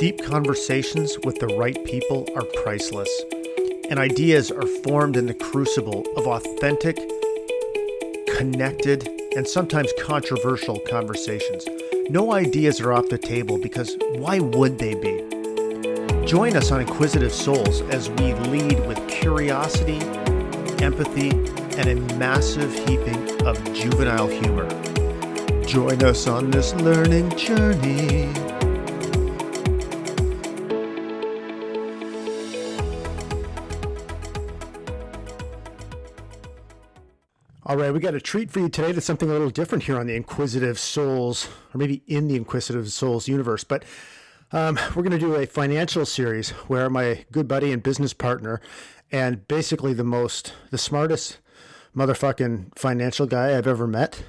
Deep conversations with the right people are priceless, and ideas are formed in the crucible of authentic, connected, and sometimes controversial conversations. No ideas are off the table because why would they be? Join us on Inquisitive Souls as we lead with curiosity, empathy, and a massive heaping of juvenile humor. Join us on this learning journey. All right, we got a treat for you today. That's something a little different here on the Inquisitive Souls, or maybe in the Inquisitive Souls universe. But we're going to do a financial series where my good buddy and business partner, and basically the smartest motherfucking financial guy I've ever met,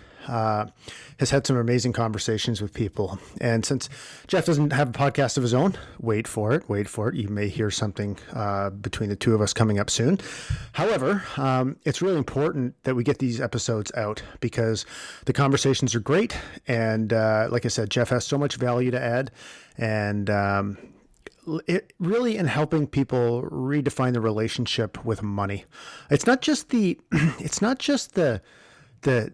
has had some amazing conversations with people. And since Jeff doesn't have a podcast of his own, wait for it. You may hear something between the two of us coming up soon. However, it's really important that we get these episodes out because the conversations are great. And like I said, Jeff has so much value to add. And it really in helping people redefine the relationship with money. It's not just the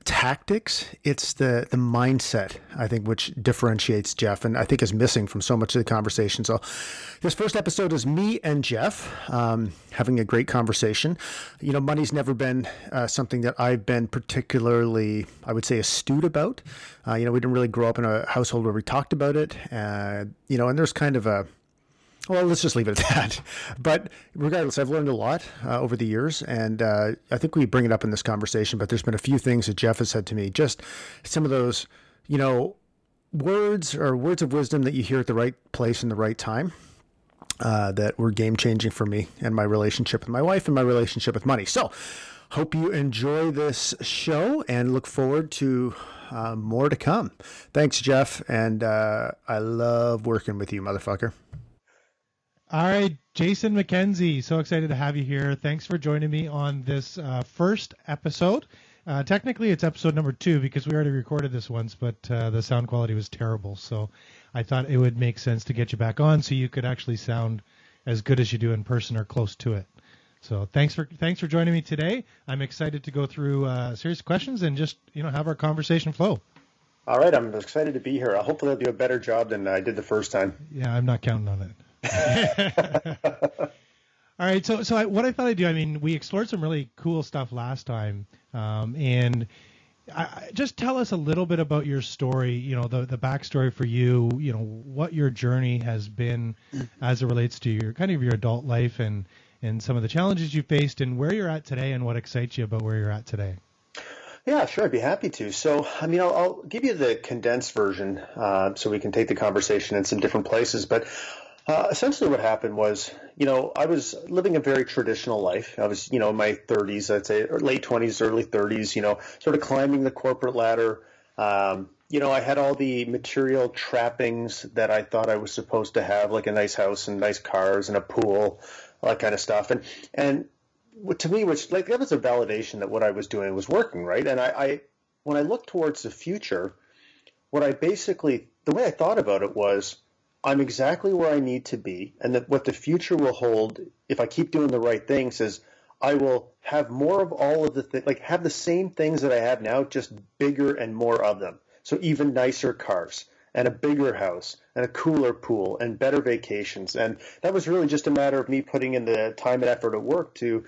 tactics, it's the mindset, I think, which differentiates Jeff and I think is missing from so much of the conversation. So this first episode is me and Jeff having a great conversation. You know, money's never been something that I've been particularly, I would say, astute about. We didn't really grow up in a household where we talked about it. And there's kind of well, let's just leave it at that. But regardless, I've learned a lot over the years, and I think we bring it up in this conversation, but there's been a few things that Jeff has said to me, just some of those, words of wisdom that you hear at the right place in the right time that were game-changing for me and my relationship with my wife and my relationship with money. So hope you enjoy this show and look forward to more to come. Thanks, Jeff, and I love working with you, motherfucker. All right, Jason Mackenzie, so excited to have you here. Thanks for joining me on this first episode. Technically, it's episode number 2 because we already recorded this once, but the sound quality was terrible. So I thought it would make sense to get you back on so you could actually sound as good as you do in person or close to it. So thanks for joining me today. I'm excited to go through a series of questions and just have our conversation flow. All right, I'm excited to be here. Hopefully I'll do a better job than I did the first time. Yeah, I'm not counting on it. All right. So what I thought I'd do, we explored some really cool stuff last time. And just tell us a little bit about your story, the backstory for you, what your journey has been as it relates to your kind of your adult life and some of the challenges you faced and where you're at today and what excites you about where you're at today. Yeah, sure. I'd be happy to. So, I'll give you the condensed version so we can take the conversation in some different places. But essentially what happened was, I was living a very traditional life. I was, in my 30s, I'd say, or late 20s, early 30s, sort of climbing the corporate ladder. I had all the material trappings that I thought I was supposed to have, like a nice house and nice cars and a pool, all that kind of stuff. And to me, that was a validation that what I was doing was working, right? And I when I looked towards the future, the way I thought about it was, I'm exactly where I need to be, and that what the future will hold, if I keep doing the right things, is I will have more of all of the things, have the same things that I have now, just bigger and more of them. So even nicer cars, and a bigger house, and a cooler pool, and better vacations. And that was really just a matter of me putting in the time and effort at work to,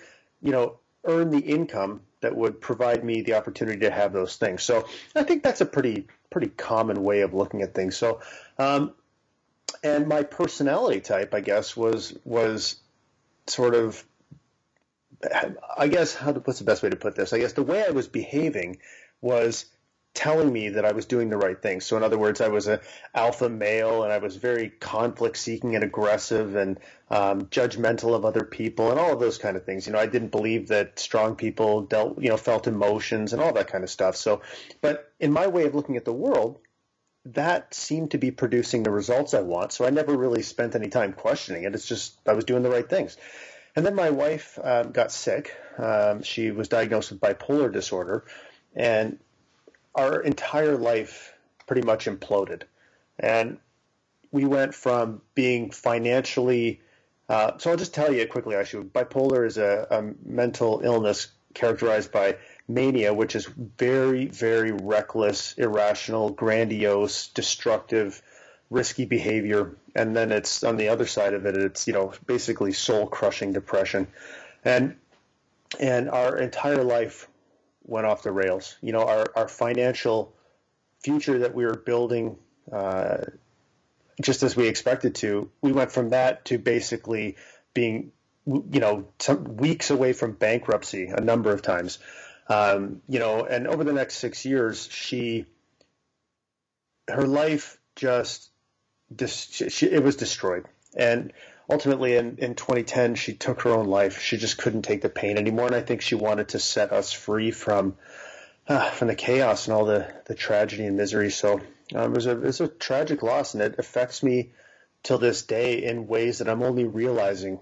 earn the income that would provide me the opportunity to have those things. So I think that's a pretty common way of looking at things. So, and my personality type, I guess, was sort of, I guess, what's the best way to put this? I guess the way I was behaving was telling me that I was doing the right thing. So in other words, I was an alpha male and I was very conflict seeking and aggressive and judgmental of other people and all of those kind of things. I didn't believe that strong people felt emotions and all that kind of stuff. So, but in my way of looking at the world, that seemed to be producing the results I want. So I never really spent any time questioning it. It's just I was doing the right things. And then my wife got sick. She was diagnosed with bipolar disorder, and our entire life pretty much imploded. And we went from being financially, so I'll just tell you quickly, actually, bipolar is a mental illness characterized by mania, which is very, very reckless, irrational, grandiose, destructive, risky behavior. And then it's on the other side of it, it's, basically soul-crushing depression. And our entire life went off the rails. Our financial future that we were building, just as we expected to, we went from that to basically being, some weeks away from bankruptcy a number of times. And over the next 6 years, her life just, it was destroyed. And ultimately in 2010, she took her own life. She just couldn't take the pain anymore. And I think she wanted to set us free from the chaos and all the tragedy and misery. So it was a tragic loss, and it affects me till this day in ways that I'm only realizing,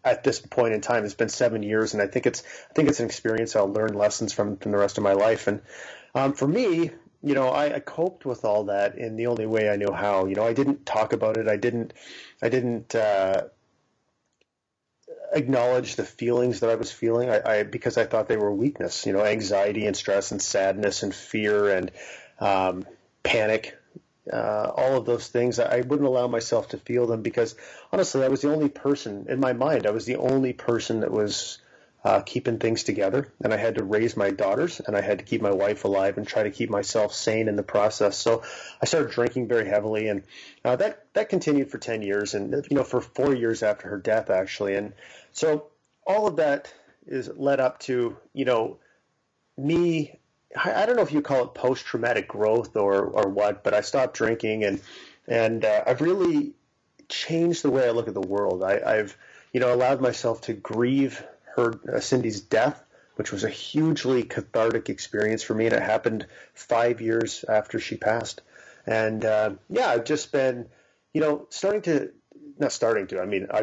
at this point in time. It's been 7 years, and I think it's an experience I'll learn lessons from the rest of my life. And for me, I coped with all that in the only way I knew how. I didn't talk about it. I didn't acknowledge the feelings that I was feeling. Because I thought they were weakness. Anxiety and stress and sadness and fear and panic. All of those things, I wouldn't allow myself to feel them because, honestly, I was the only person in my mind. I was the only person that was keeping things together, and I had to raise my daughters, and I had to keep my wife alive and try to keep myself sane in the process. So I started drinking very heavily, and that continued for 10 years, and for 4 years after her death, actually. And so all of that is led up to me. I don't know if you call it post-traumatic growth or what, but I stopped drinking, and I've really changed the way I look at the world. I've allowed myself to grieve Cindy's death, which was a hugely cathartic experience for me, and it happened 5 years after she passed. And I've just been, I've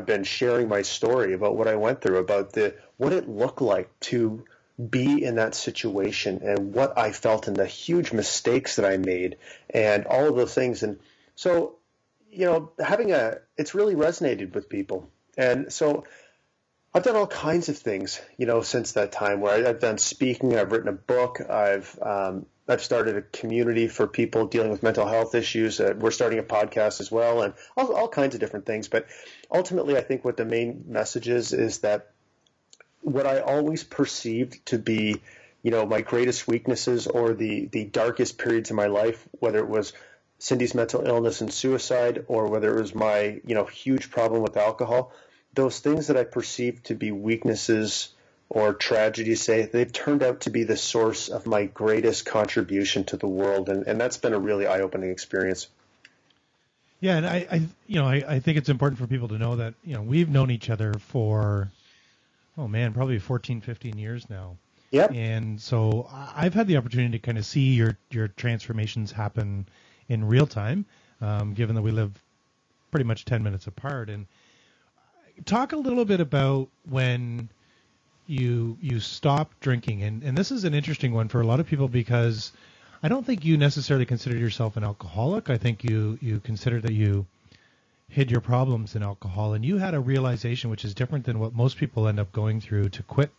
been sharing my story about what I went through, about what it looked like to be in that situation and what I felt and the huge mistakes that I made and all of those things. And so, it's really resonated with people. And so I've done all kinds of things, since that time, where I've done speaking, I've written a book, I've started a community for people dealing with mental health issues. We're starting a podcast as well, and all kinds of different things. But ultimately, I think what the main message is that what I always perceived to be, my greatest weaknesses or the darkest periods in my life, whether it was Cindy's mental illness and suicide, or whether it was my, huge problem with alcohol, those things that I perceived to be weaknesses or tragedies, they've turned out to be the source of my greatest contribution to the world. And that's been a really eye-opening experience. Yeah. And I think it's important for people to know that, we've known each other for, probably 14, 15 years now. Yep. And so I've had the opportunity to kind of see your transformations happen in real time, given that we live pretty much 10 minutes apart. And talk a little bit about when you stopped drinking. And this is an interesting one for a lot of people, because I don't think you necessarily consider yourself an alcoholic. I think you consider that you hid your problems in alcohol, and you had a realization which is different than what most people end up going through to quit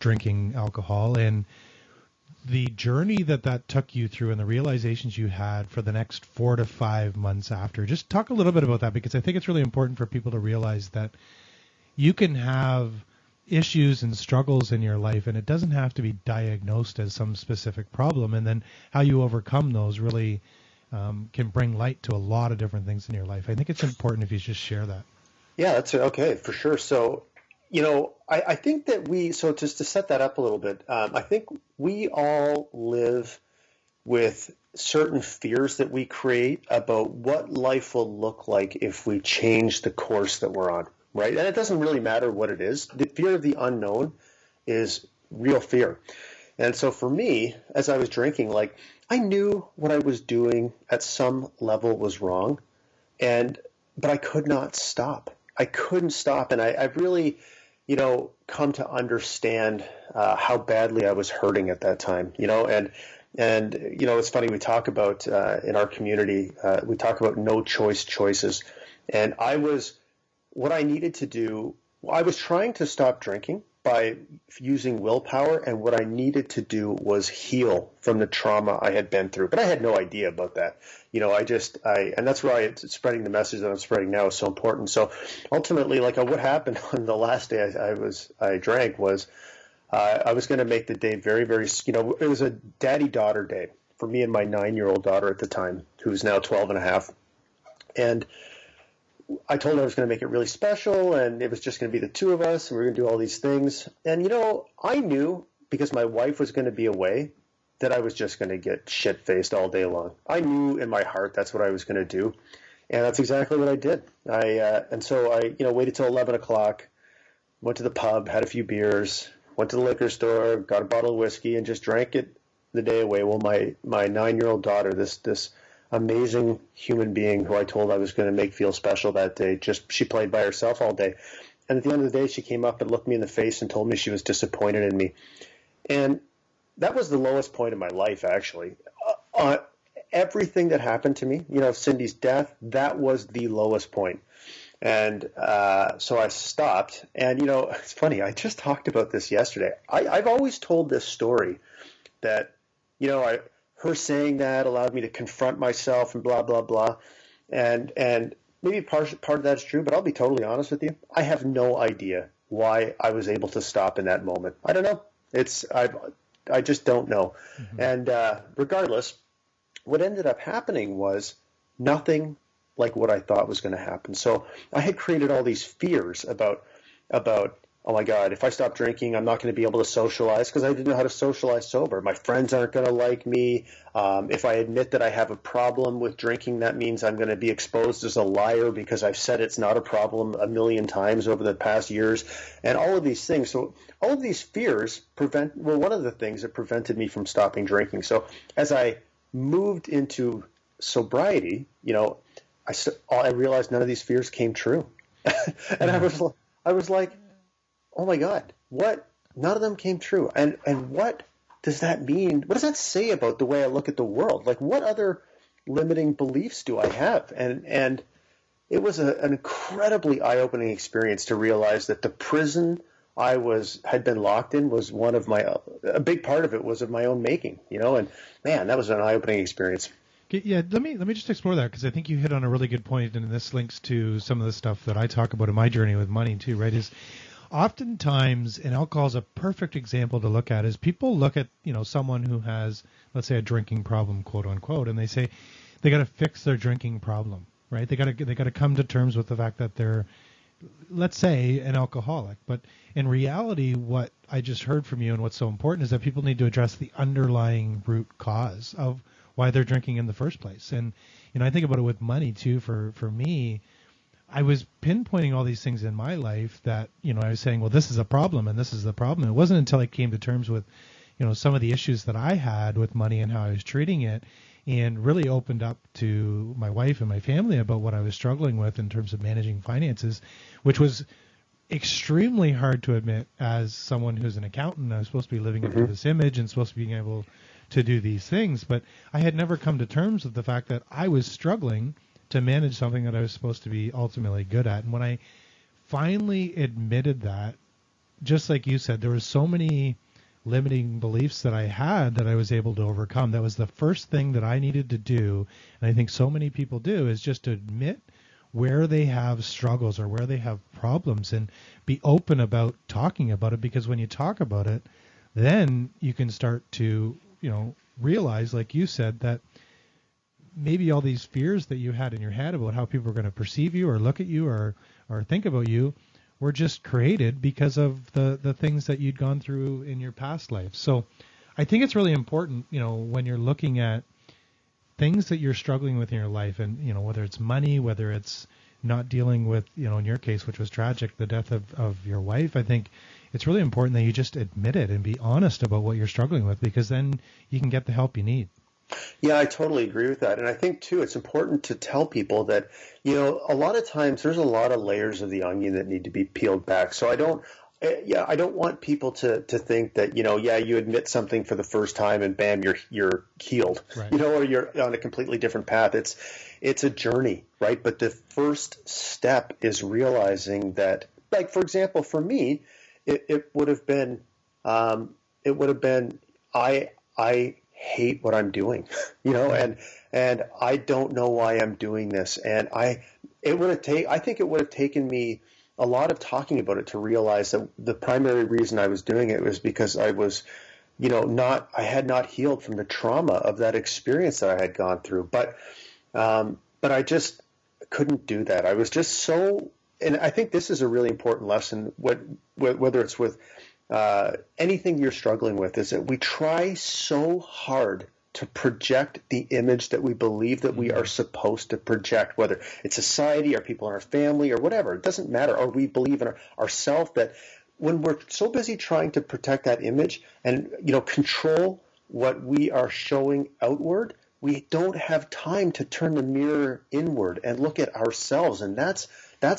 drinking alcohol, and the journey that took you through and the realizations you had for the next 4 to 5 months after. Just talk a little bit about that, because I think it's really important for people to realize that you can have issues and struggles in your life, and it doesn't have to be diagnosed as some specific problem, and then how you overcome those really can bring light to a lot of different things in your life. I think it's important if you just share that. Yeah, that's okay, for sure. So, I think that so just to set that up a little bit, I think we all live with certain fears that we create about what life will look like if we change the course that we're on, right? And it doesn't really matter what it is. The fear of the unknown is real fear. And so for me, as I was drinking, I knew what I was doing at some level was wrong, but I could not stop. I couldn't stop, and I've really, come to understand how badly I was hurting at that time, and And, it's funny, we talk about in our community, we talk about no choice choices. And what I needed to do, I was trying to stop drinking by using willpower, and what I needed to do was heal from the trauma I had been through. But I had no idea about that. And that's why spreading the message that I'm spreading now is so important. So ultimately, like what happened on the last day I drank was I was going to make the day very, very, it was a daddy-daughter day for me and my 9-year-old daughter at the time, who's now 12 and a half. And I told her I was going to make it really special, and it was just going to be the two of us, and we were going to do all these things. And, I knew, because my wife was going to be away, that I was just going to get shit-faced all day long. I knew in my heart that's what I was going to do, and that's exactly what I did. And so I waited till 11 o'clock, went to the pub, had a few beers, went to the liquor store, got a bottle of whiskey, and just drank it the day away. Well, my 9-year-old daughter, this amazing human being who I told I was going to make feel special that day, she played by herself all day. And at the end of the day, she came up and looked me in the face and told me she was disappointed in me. And that was the lowest point in my life, actually. Everything that happened to me, Cindy's death, that was the lowest point. And so I stopped. And, it's funny, I just talked about this yesterday. I've always told this story that, her saying that allowed me to confront myself and blah, blah, blah. And maybe part of that's true, but I'll be totally honest with you. I have no idea why I was able to stop in that moment. I don't know. I just don't know. Mm-hmm. And regardless, what ended up happening was nothing like what I thought was going to happen. So I had created all these fears about, oh my God, if I stop drinking, I'm not going to be able to socialize, because I didn't know how to socialize sober. My friends aren't going to like me. If I admit that I have a problem with drinking, that means I'm going to be exposed as a liar because I've said it's not a problem a million times over the past years, and all of these things. So all of these fears were one of the things that prevented me from stopping drinking. So as I moved into sobriety, I realized none of these fears came true. And I was like, oh my God, what? None of them came true. And what does that mean? What does that say about the way I look at the world? Like, what other limiting beliefs do I have? And it was an incredibly eye-opening experience to realize that the prison I had been locked in was a big part of it was of my own making, and man, that was an eye-opening experience. Yeah, let me just explore that, because I think you hit on a really good point, and this links to some of the stuff that I talk about in my journey with money too, right? Is oftentimes, and alcohol is a perfect example to look at, is people look at, someone who has, let's say, a drinking problem, quote unquote, and they say they got to fix their drinking problem, right? They got to come to terms with the fact that they're, let's say, an alcoholic. But in reality, what I just heard from you and what's so important is that people need to address the underlying root cause of why they're drinking in the first place. And, I think about it with money too. For me, I was pinpointing all these things in my life that, I was saying, well, this is a problem and this is the problem. It wasn't until I came to terms with, some of the issues that I had with money and how I was treating it, and really opened up to my wife and my family about what I was struggling with in terms of managing finances, which was extremely hard to admit as someone who's an accountant. I was supposed to be living into this image and supposed to be being able to do these things, but I had never come to terms with the fact that I was struggling to manage something that I was supposed to be ultimately good at. And when I finally admitted that, just like you said, there were so many limiting beliefs that I had that I was able to overcome. That was the first thing that I needed to do, and I think so many people do, is just to admit where they have struggles or where they have problems and be open about talking about it, because when you talk about it, then you can start to, realize, like you said, that maybe all these fears that you had in your head about how people are going to perceive you or look at you or think about you were just created because of the things that you'd gone through in your past life. So I think it's really important, when you're looking at things that you're struggling with in your life, and, whether it's money, whether it's not dealing with, in your case, which was tragic, the death of your wife, I think it's really important that you just admit it and be honest about what you're struggling with, because then you can get the help you need. Yeah, I totally agree with that. And I think, too, it's important to tell people that, a lot of times there's a lot of layers of the onion that need to be peeled back. So yeah, I don't want people to think that, you admit something for the first time and bam, you're healed, Right. or you're on a completely different path. It's a journey, right? But the first step is realizing that, like, for example, for me, it would have been, I hate what I'm doing, and I don't know why I'm doing this. And I think it would have taken me a lot of talking about it to realize that the primary reason I was doing it was because I was, I had not healed from the trauma of that experience that I had gone through. But I just couldn't do that. I was just so, and I think this is a really important lesson, whether it's with anything you're struggling with, is that we try so hard to project the image that we believe that we are supposed to project, whether it's society or people in our family or whatever. It doesn't matter. Or we believe in ourselves, that when we're so busy trying to protect that image and, control what we are showing outward, we don't have time to turn the mirror inward and look at ourselves. And that's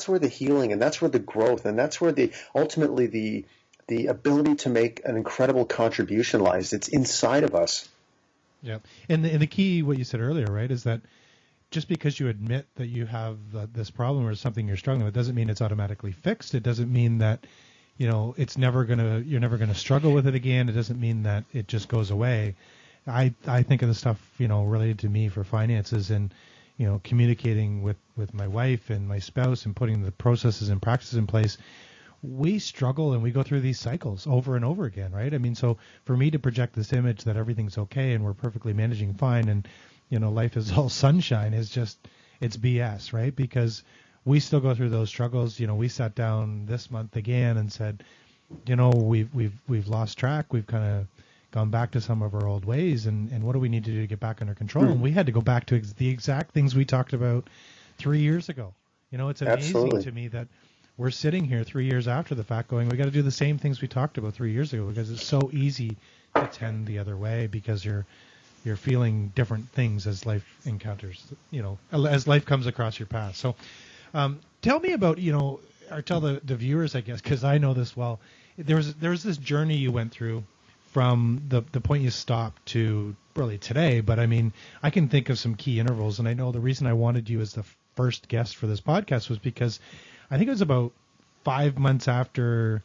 where the healing, and that's where the growth, and that's where ultimately the ability to make an incredible contribution lies. It's inside of us. Yeah. And the key, what you said earlier, right, is that just because you admit that you have this problem or something you're struggling with doesn't mean it's automatically fixed. It doesn't mean that, you're never going to struggle with it again. It doesn't mean that it just goes away. I think of the stuff, related to me for finances and, communicating with my wife and my spouse and putting the processes and practices in place. We struggle and we go through these cycles over and over again, right? I mean, so for me to project this image that everything's okay and we're perfectly managing fine and, life is all sunshine is just, it's BS, right? Because we still go through those struggles. We sat down this month again and said, we've lost track. We've kind of gone back to some of our old ways, and what do we need to do to get back under control? And we had to go back to the exact things we talked about 3 years ago. It's amazing Absolutely. to me that we're sitting here 3 years after the fact going, we got to do the same things we talked about 3 years ago, because it's so easy to tend the other way because you're feeling different things as life encounters, as life comes across your path. So tell me about, or tell the viewers, I guess, because I know this well. There was this journey you went through from the point you stopped to really today. But I mean, I can think of some key intervals, and I know the reason I wanted you as the first guest for this podcast was because I think it was about 5 months after,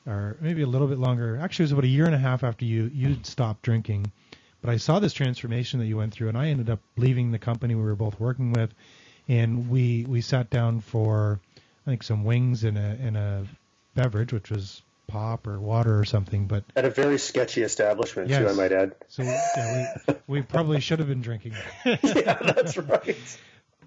or maybe a little bit longer. Actually, it was about a year and a half after you'd stopped drinking. But I saw this transformation that you went through, and I ended up leaving the company we were both working with, and we sat down for, I think, some wings and a beverage, which was pop or water or something. But at a very sketchy establishment, yes. too, I might add. So we probably should have been drinking. Yeah, that's right.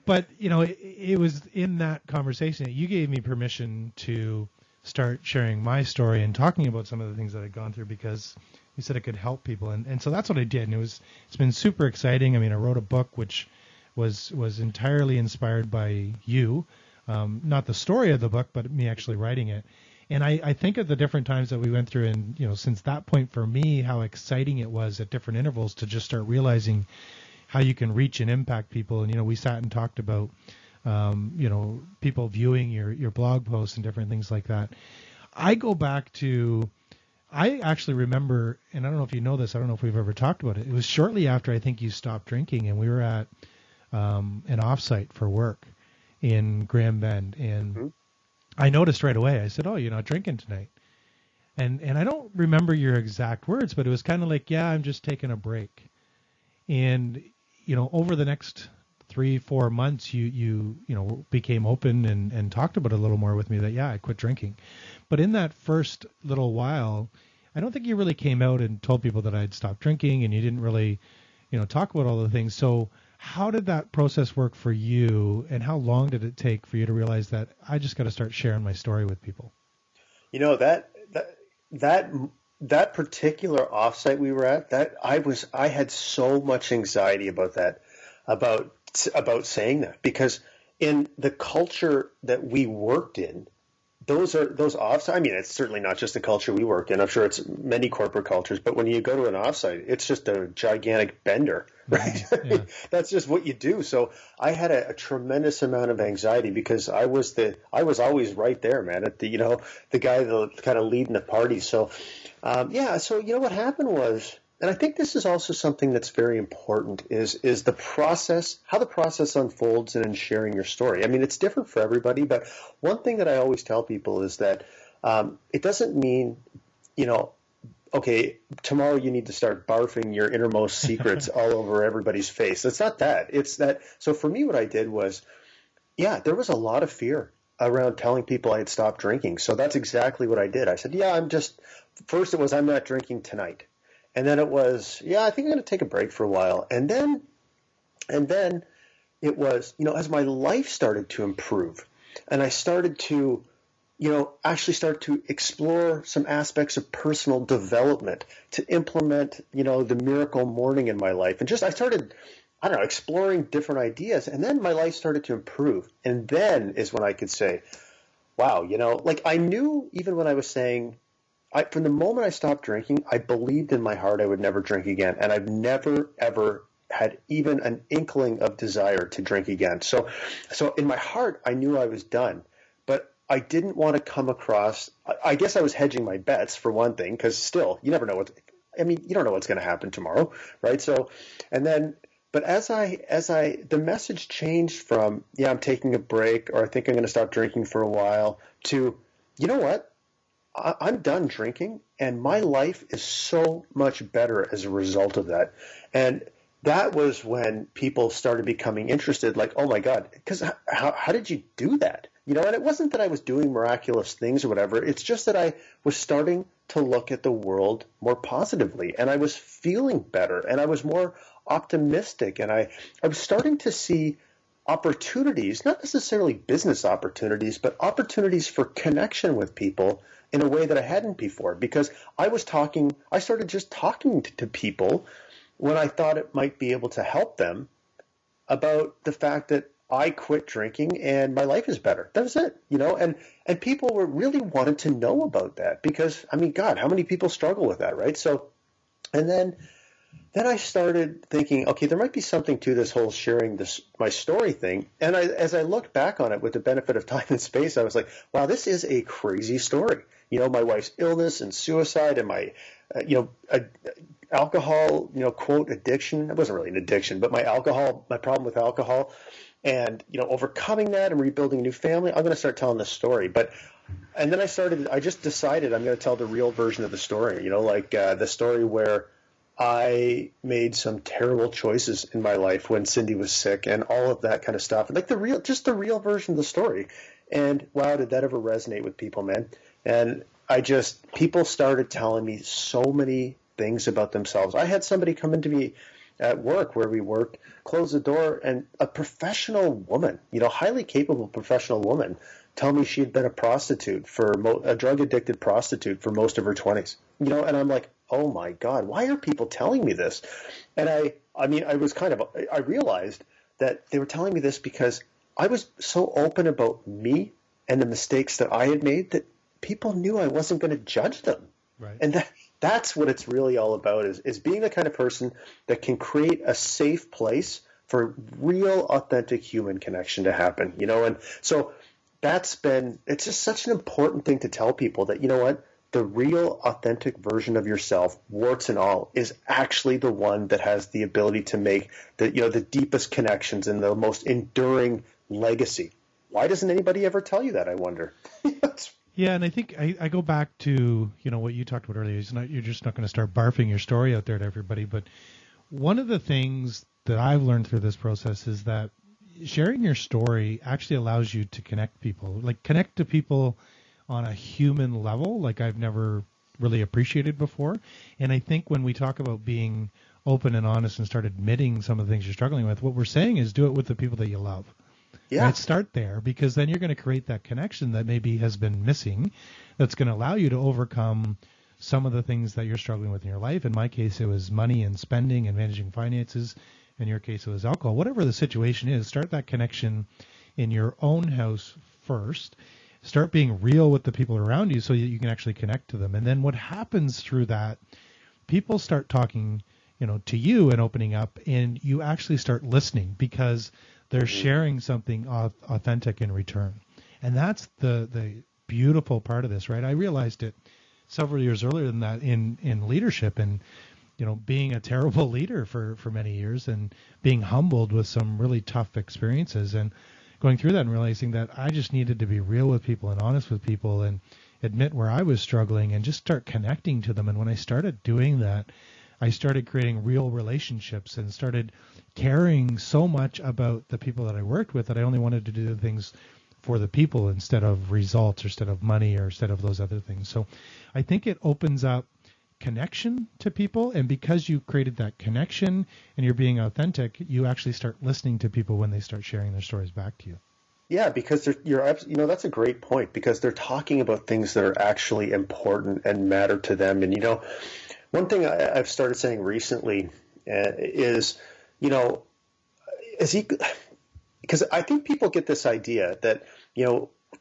But, it was in that conversation that you gave me permission to start sharing my story and talking about some of the things that I'd gone through, because you said it could help people. And so that's what I did. And it's been super exciting. I mean, I wrote a book which was entirely inspired by you, not the story of the book, but me actually writing it. And I think of the different times that we went through, and, since that point for me, how exciting it was at different intervals to just start realizing how you can reach and impact people. And, we sat and talked about, people viewing your blog posts and different things like that. I go back to, I actually remember, and I don't know if you know this, I don't know if we've ever talked about it. It was shortly after I think you stopped drinking, and we were at an offsite for work in Grand Bend. And I noticed right away, I said, "Oh, you're not drinking tonight." And I don't remember your exact words, but it was kind of like, "Yeah, I'm just taking a break." And, over the next 3-4 months, you became open and talked about it a little more with me that, yeah, I quit drinking. But in that first little while, I don't think you really came out and told people that I'd stopped drinking, and you didn't really, talk about all the things. So how did that process work for you, and how long did it take for you to realize that I just got to start sharing my story with people? That particular offsite we were at, I had so much anxiety about that, about saying that, because in the culture that we worked in, those offsite. I mean, it's certainly not just the culture we work in. I'm sure it's many corporate cultures, but when you go to an offsite, it's just a gigantic bender, right? Yeah. That's just what you do. So I had a tremendous amount of anxiety because I was always right there, man, at the guy that kind of leading the party. So so what happened was. And I think this is also something that's very important is the process, how the process unfolds and in sharing your story. I mean, it's different for everybody, but one thing that I always tell people is that it doesn't mean, okay, tomorrow you need to start barfing your innermost secrets all over everybody's face. It's not that. It's that. So for me, what I did was, there was a lot of fear around telling people I had stopped drinking. So that's exactly what I did. I said, first it was, I'm not drinking tonight. And then it was, I think I'm going to take a break for a while. And then it was, as my life started to improve and I started to, actually start to explore some aspects of personal development to implement, the miracle morning in my life. And I started, exploring different ideas. And then my life started to improve. And then is when I could say, wow, I knew even when I was saying, from the moment I stopped drinking, I believed in my heart I would never drink again. And I've never, ever had even an inkling of desire to drink again. So in my heart, I knew I was done. But I didn't want to come across – I guess I was hedging my bets for one thing because still, you never know you don't know what's going to happen tomorrow, right? So and then – but as the message changed from, I'm taking a break or I think I'm going to stop drinking for a while to, you know what? I'm done drinking, and my life is so much better as a result of that. And that was when people started becoming interested, like, oh, my God, because how did you do that? And it wasn't that I was doing miraculous things or whatever. It's just that I was starting to look at the world more positively, and I was feeling better, and I was more optimistic, and I was starting to see opportunities, not necessarily business opportunities, but opportunities for connection with people in a way that I hadn't before, because I started just talking to people when I thought it might be able to help them about the fact that I quit drinking and my life is better. That was it, and people really wanted to know about that because, I mean, God, how many people struggle with that, right? So, and then I started thinking, okay, there might be something to this whole sharing my story thing. And as I looked back on it with the benefit of time and space, I was like, wow, this is a crazy story. My wife's illness and suicide and my, alcohol, quote, addiction. It wasn't really an addiction, but my problem with alcohol and, overcoming that and rebuilding a new family. I'm going to start telling this story. And then I just decided I'm going to tell the real version of the story, the story where I made some terrible choices in my life when Cindy was sick and all of that kind of stuff. Like the real version of the story. And wow, did that ever resonate with people, man. And people started telling me so many things about themselves. I had somebody come into me at work where we worked, close the door, and a professional woman, highly capable professional woman, tell me she had been a prostitute a drug addicted prostitute for most of her 20s, and I'm like, oh my God, why are people telling me this? And I realized that they were telling me this because I was so open about me and the mistakes that I had made that people knew I wasn't going to judge them. Right. And that's what it's really all about is being the kind of person that can create a safe place for real, authentic human connection to happen, and so it's just such an important thing to tell people that, the real authentic version of yourself, warts and all, is actually the one that has the ability to make the deepest connections and the most enduring legacy. Why doesn't anybody ever tell you that, I wonder? Yeah, and I think I go back to, what you talked about earlier. You're just not going to start barfing your story out there to everybody. But one of the things that I've learned through this process is that sharing your story actually allows you to connect to people on a human level like I've never really appreciated before. And I think when we talk about being open and honest and start admitting some of the things you're struggling with, what we're saying is do it with the people that you love. Yeah. Right? Start there, because then you're going to create that connection that maybe has been missing that's going to allow you to overcome some of the things that you're struggling with in your life. In my case, it was money and spending and managing finances. In your case, it was alcohol. Whatever the situation is, start that connection in your own house first. start being real with the people around you so that you can actually connect to them. And then what happens through that, people start talking, to you and opening up, and you actually start listening because they're sharing something authentic in return. And that's the beautiful part of this, right? I realized it several years earlier than that in leadership, and being a terrible leader for many years and being humbled with some really tough experiences and going through that and realizing that I just needed to be real with people and honest with people and admit where I was struggling and just start connecting to them. And when I started doing that, I started creating real relationships and started caring so much about the people that I worked with that I only wanted to do things for the people instead of results or instead of money or instead of those other things. So I think it opens up connection to people, and because you created that connection and you're being authentic, you actually start listening to people when they start sharing their stories back to you. Yeah, because that's a great point, because they're talking about things that are actually important and matter to them. And one thing I've started saying recently is, because I think people get this idea that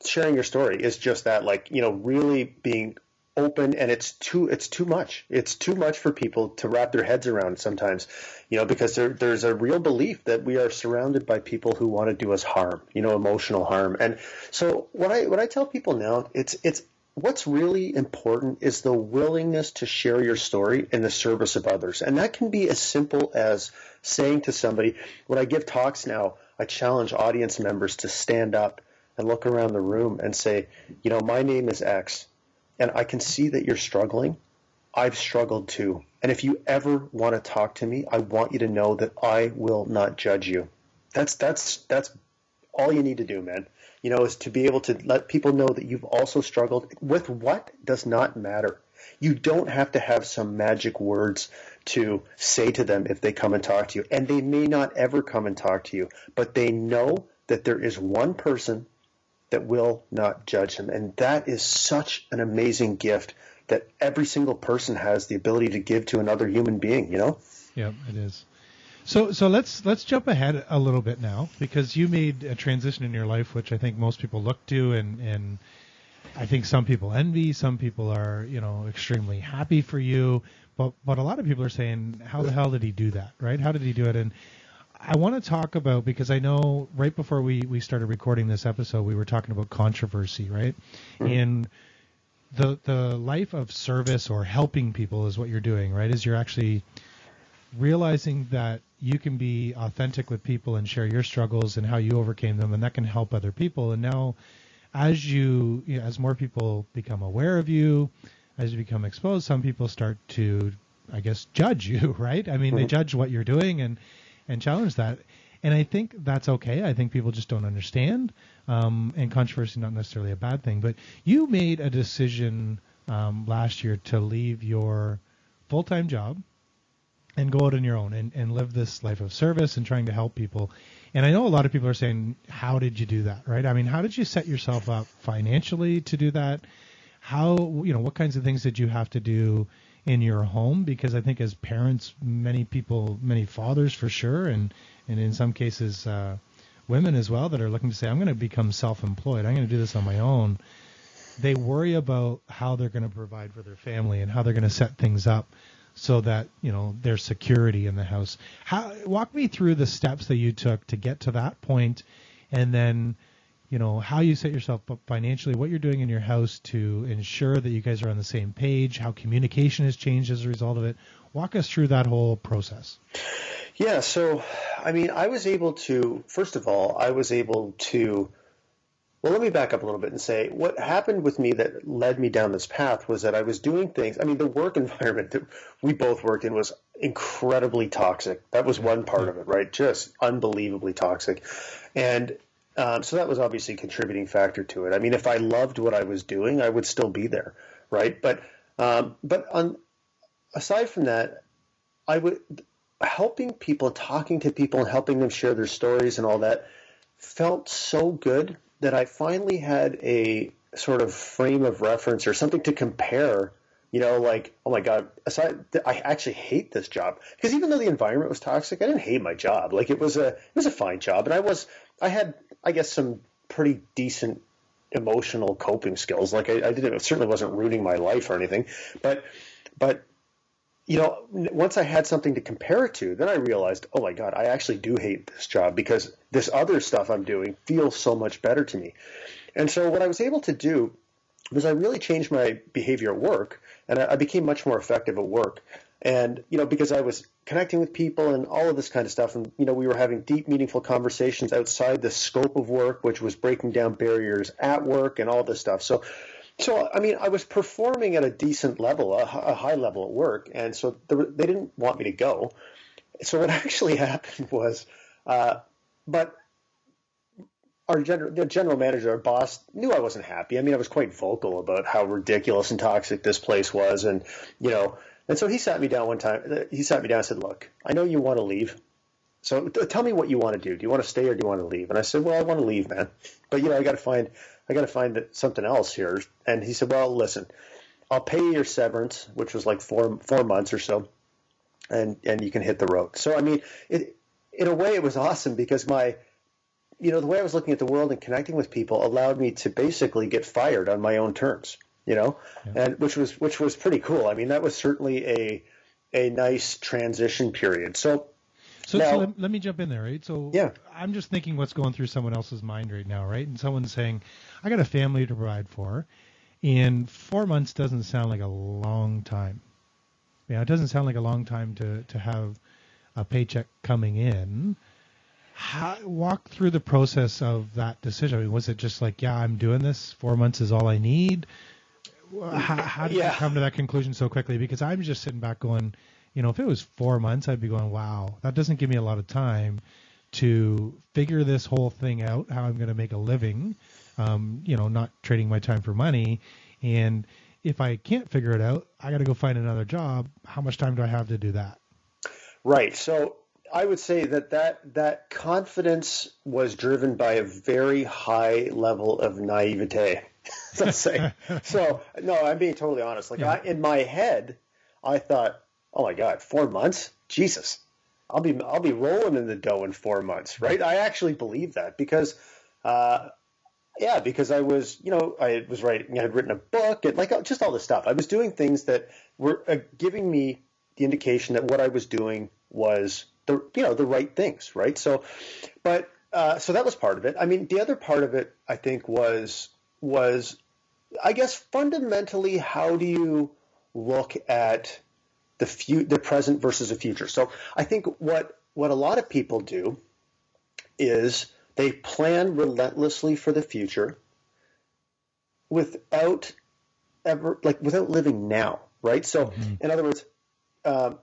sharing your story is just that, really being open, and it's too much. It's too much for people to wrap their heads around sometimes, because there's a real belief that we are surrounded by people who want to do us harm, emotional harm. And so what I tell people now, it's what's really important is the willingness to share your story in the service of others. And that can be as simple as saying to somebody, when I give talks now, I challenge audience members to stand up and look around the room and say, my name is X, and I can see that you're struggling. I've struggled too. And if you ever want to talk to me, I want you to know that I will not judge you. That's all you need to do, man. Is to be able to let people know that you've also struggled with what does not matter. You don't have to have some magic words to say to them if they come and talk to you. And they may not ever come and talk to you, but they know that there is one person that will not judge them. And that is such an amazing gift that every single person has the ability to give to another human being, Yeah, it is. So let's jump ahead a little bit now, because you made a transition in your life, which I think most people look to, and I think some people envy, some people are, extremely happy for you, but a lot of people are saying, how the hell did he do that, right? How did he do it? And I want to talk about, because I know right before we started recording this episode, we were talking about controversy, right? Mm-hmm. And the life of service or helping people is what you're doing, right? Is you're actually realizing that you can be authentic with people and share your struggles and how you overcame them, and that can help other people. And now, as as more people become aware of you, as you become exposed, some people start to, I guess, judge you, right? I mean, They judge what you're doing and challenge that. And I think that's okay. I think people just don't understand, and controversy is not necessarily a bad thing. But you made a decision last year to leave your full-time job and go out on your own and live this life of service and trying to help people. And I know a lot of people are saying, how did you do that, right? I mean, how did you set yourself up financially to do that? How, what kinds of things did you have to do in your home? Because I think as parents, many fathers for sure, and in some cases women as well, that are looking to say, I'm going to become self-employed, I'm going to do this on my own. They worry about how they're going to provide for their family and how they're going to set things up so that, there's security in the house. Walk me through the steps that you took to get to that point, and then, how you set yourself up financially, what you're doing in your house to ensure that you guys are on the same page, how communication has changed as a result of it. Walk us through that whole process. Yeah. So, first of all, well, let me back up a little bit and say what happened with me that led me down this path was that I was doing things. I mean, the work environment that we both worked in was incredibly toxic. That was one part of it, right? Just unbelievably toxic. And so that was obviously a contributing factor to it. I mean, if I loved what I was doing, I would still be there, right? But aside from that, helping people, talking to people and helping them share their stories and all that felt so good that I finally had a sort of frame of reference or something to compare, like, oh my God, I actually hate this job. Because even though the environment was toxic, I didn't hate my job. Like, it was a fine job. And I had, I guess, some pretty decent emotional coping skills. Like I didn't, it certainly wasn't ruining my life or anything, but once I had something to compare it to, then I realized, oh my God, I actually do hate this job because this other stuff I'm doing feels so much better to me. And so what I was able to do was I really changed my behavior at work, and I became much more effective at work. And, because I was connecting with people and all of this kind of stuff, and, we were having deep, meaningful conversations outside the scope of work, which was breaking down barriers at work and all this stuff. So I was performing at a decent level, a high level at work, and so they didn't want me to go. So what actually happened was, but the general manager, our boss, knew I wasn't happy. I was quite vocal about how ridiculous and toxic this place was, and so he sat me down one time. He sat me down and said, "Look, I know you want to leave. So tell me what you want to do. Do you want to stay or do you want to leave?" And I said, "Well, I want to leave, man. But I got to find something else here." And he said, "Well, listen, I'll pay you your severance, which was like four months or so, and you can hit the road." So in a way, it was awesome because the way I was looking at the world and connecting with people allowed me to basically get fired on my own terms. Yeah. And which was pretty cool. That was certainly a nice transition period. So let me jump in there, right? So yeah. I'm just thinking what's going through someone else's mind right now, right? And someone's saying, I got a family to provide for, and 4 months doesn't sound like a long time. It doesn't sound like a long time to have a paycheck coming in. Walk through the process of that decision. Was it just like, yeah, I'm doing this, 4 months is all I need? How did you come to that conclusion so quickly? Because I'm just sitting back going, if it was 4 months, I'd be going, wow, that doesn't give me a lot of time to figure this whole thing out, how I'm going to make a living, not trading my time for money. And if I can't figure it out, I got to go find another job. How much time do I have to do that? Right. So I would say that confidence was driven by a very high level of naivete. Let's say. So no, I'm being totally honest. In my head, I thought, oh my God, 4 months? Jesus, I'll be rolling in the dough in 4 months, right? I actually believe that because because I was, I was writing, I had written a book and just all this stuff. I was doing things that were giving me the indication that what I was doing was the right things, right? So that was part of it. The other part of it, I think, was I guess fundamentally, how do you look at the present versus the future? So I think what a lot of people do is they plan relentlessly for the future without living now, right? So in other words, I'll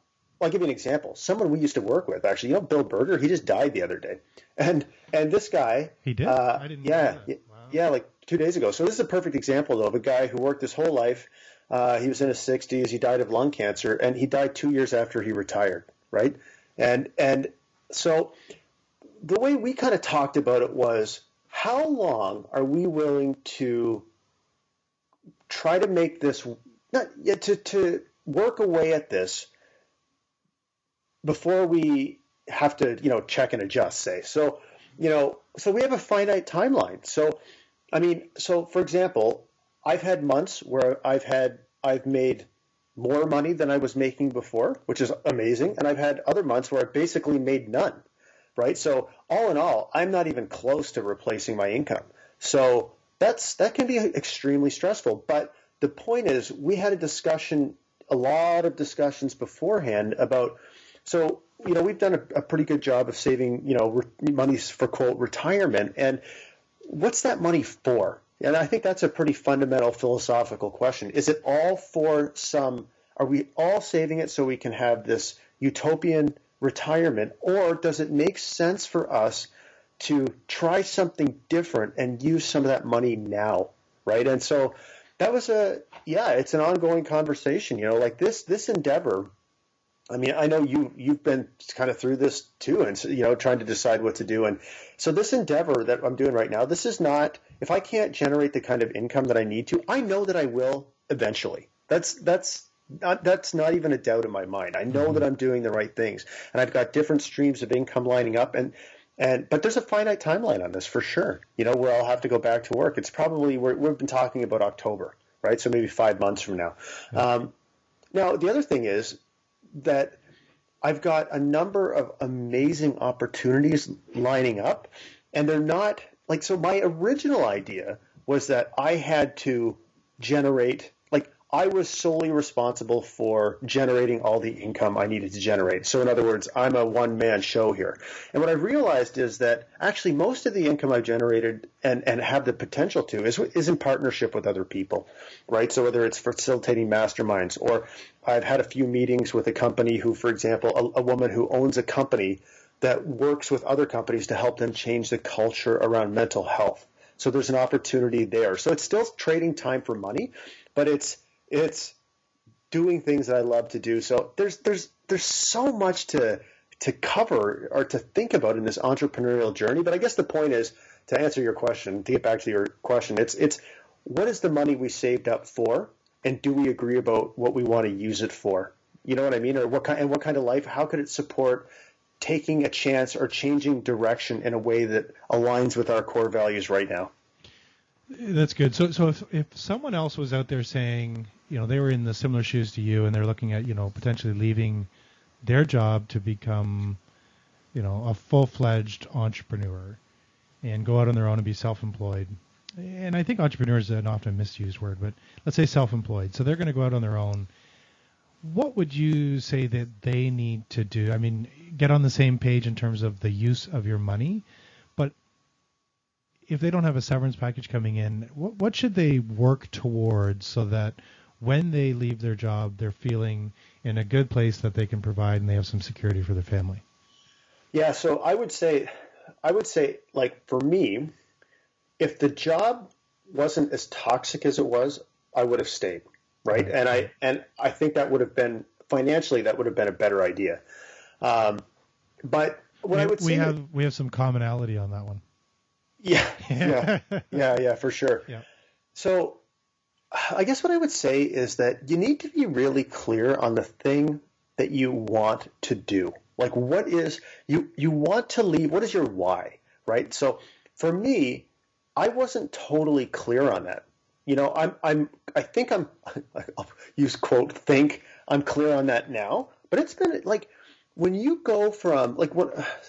give you an example. Someone we used to work with, actually, Bill Berger, he just died the other day. And this guy. He did? I didn't know that. Wow. Yeah, like 2 days ago. So this is a perfect example, though, of a guy who worked his whole life. He was in his 60s. He died of lung cancer, and he died 2 years after he retired, right? And so the way we kind of talked about it was, how long are we willing to try to make this, to work away at this before we have to, check and adjust, say. So, so we have a finite timeline. So, for example, I've had months where I've made more money than I was making before, which is amazing. And I've had other months where I've basically made none, right? So all in all, I'm not even close to replacing my income. So that can be extremely stressful. But the point is, we had a lot of discussions beforehand about, so, we've done a pretty good job of saving, money for, quote, retirement. And what's that money for? And I think that's a pretty fundamental philosophical question. Is it all for are we all saving it so we can have this utopian retirement, or does it make sense for us to try something different and use some of that money now, right? And so that was it's an ongoing conversation, this endeavor. I know you've been kind of through this too, and trying to decide what to do. And so this endeavor that I'm doing right now, this is not, if I can't generate the kind of income that I need to, I know that I will eventually. That's not even a doubt in my mind. I know that I'm doing the right things, and I've got different streams of income lining up. And But there's a finite timeline on this for sure, where I'll have to go back to work. It's probably, we've been talking about October, right? So maybe 5 months from now. Now, the other thing is that I've got a number of amazing opportunities lining up, and they're not like, so my original idea was that I had to generate, like I was solely responsible for generating all the income I needed to generate. So in other words, I'm a one-man show here. And what I realized is that actually most of the income I've generated and have the potential to is in partnership with other people, right? So whether it's facilitating masterminds, or I've had a few meetings with a company who, for example, a woman who owns a company that works with other companies to help them change the culture around mental health. So there's an opportunity there. So it's still trading time for money, but it's doing things that I love to do. So there's so much to cover or to think about in this entrepreneurial journey. But I guess the point is, to answer your question, to get back to your question, it's what is the money we saved up for, and do we agree about what we want to use it for? You know what I mean? Or what kind of life? How could it support taking a chance or changing direction in a way that aligns with our core values right now? That's good. So if someone else was out there saying, they were in the similar shoes to you, and they're looking at, potentially leaving their job to become, a full-fledged entrepreneur and go out on their own and be self-employed. And I think entrepreneur is an often misused word, but let's say self-employed. So they're going to go out on their own. What would you say that they need to do? I mean, get on the same page in terms of the use of your money, but if they don't have a severance package coming in, what should they work towards so that when they leave their job, they're feeling in a good place that they can provide and they have some security for their family? Yeah, so I would say, like for me, if the job wasn't as toxic as it was, I would have stayed. Right. And I think that would have been financially, that would have been a better idea. But what I would say, we have some commonality on that one. Yeah, for sure. Yeah. So I guess what I would say is that you need to be really clear on the thing that you want to do. Like, what is you want to leave? What is your why? Right. So for me, I wasn't totally clear on that. I think I'll use quote, think I'm clear on that now, but it's been like when you go from like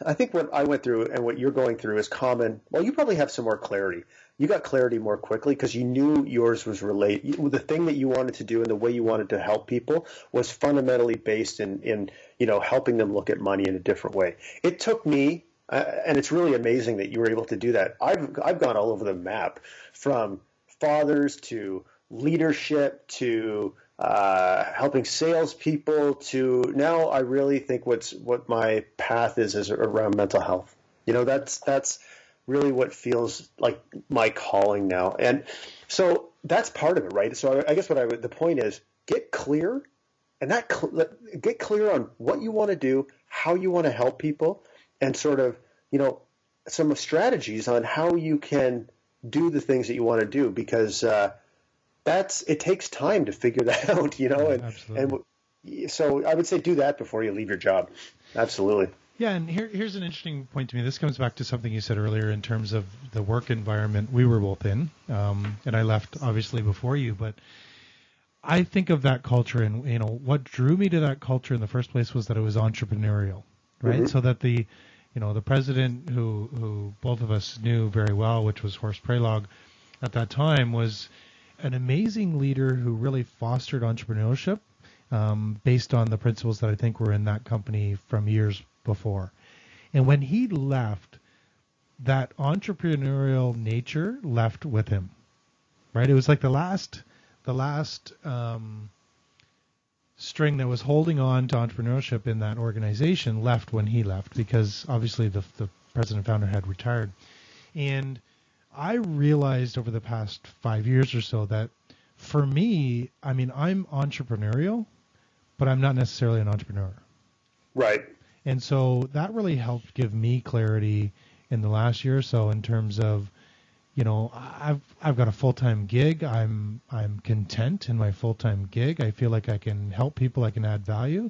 I think what I went through and what you're going through is common. Well, you probably have some more clarity. You got clarity more quickly because you knew yours was the thing that you wanted to do and the way you wanted to help people was fundamentally based in helping them look at money in a different way. It took me, and it's really amazing that you were able to do that. I've gone all over the map, from fathers to leadership to helping salespeople to now I really think what my path is around mental health. That's really what feels like my calling now. And so that's part of it, right? So I guess the point is get clear, and get clear on what you want to do, how you want to help people, and sort of, some strategies on how you can do the things that you want to do, because it takes time to figure that out, Absolutely. And so I would say do that before you leave your job. Absolutely. Yeah, and here's an interesting point to me. This comes back to something you said earlier in terms of the work environment we were both in, and I left obviously before you, but I think of that culture, and what drew me to that culture in the first place was that it was entrepreneurial, right? Mm-hmm. So that the president who both of us knew very well, which was Horst Prelog at that time, was an amazing leader who really fostered entrepreneurship based on the principles that I think were in that company from years before. And when he left, that entrepreneurial nature left with him, right? It was like the last string that was holding on to entrepreneurship in that organization left when he left, because obviously the president founder had retired. And I realized over the past 5 years or so that for me, I mean, I'm entrepreneurial, but I'm not necessarily an entrepreneur. Right. And so that really helped give me clarity in the last year or so in terms of, I've got a full-time gig. I'm content in my full-time gig. I feel like I can help people. I can add value.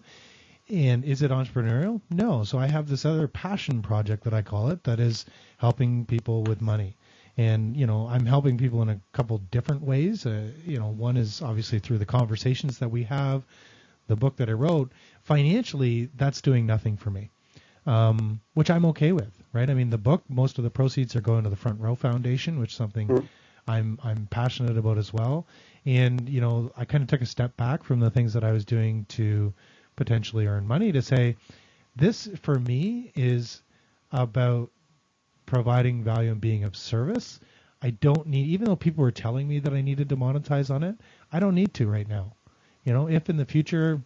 And is it entrepreneurial? No. So I have this other passion project that I call it that is helping people with money. And, I'm helping people in a couple different ways. One is obviously through the conversations that we have, the book that I wrote. Financially, that's doing nothing for me, which I'm okay with, right? I mean, the book, most of the proceeds are going to the Front Row Foundation, which is something I'm passionate about as well. And, I kind of took a step back from the things that I was doing to potentially earn money to say, this for me is about providing value and being of service. I don't need, even though people were telling me that I needed to monetize on it, I don't need to right now. If in the future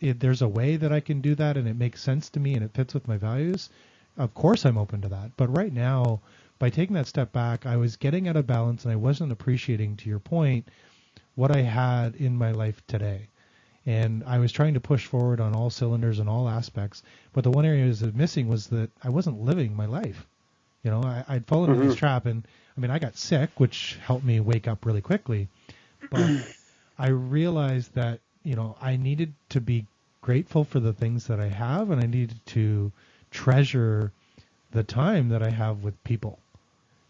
there's a way that I can do that and it makes sense to me and it fits with my values, of course I'm open to that. But right now, by taking that step back, I was getting out of balance and I wasn't appreciating, to your point, what I had in my life today. And I was trying to push forward on all cylinders and all aspects. But the one area I was missing was that I wasn't living my life. I'd fallen into this trap, and I mean, I got sick, which helped me wake up really quickly. But I realized that, I needed to be grateful for the things that I have, and I needed to treasure the time that I have with people.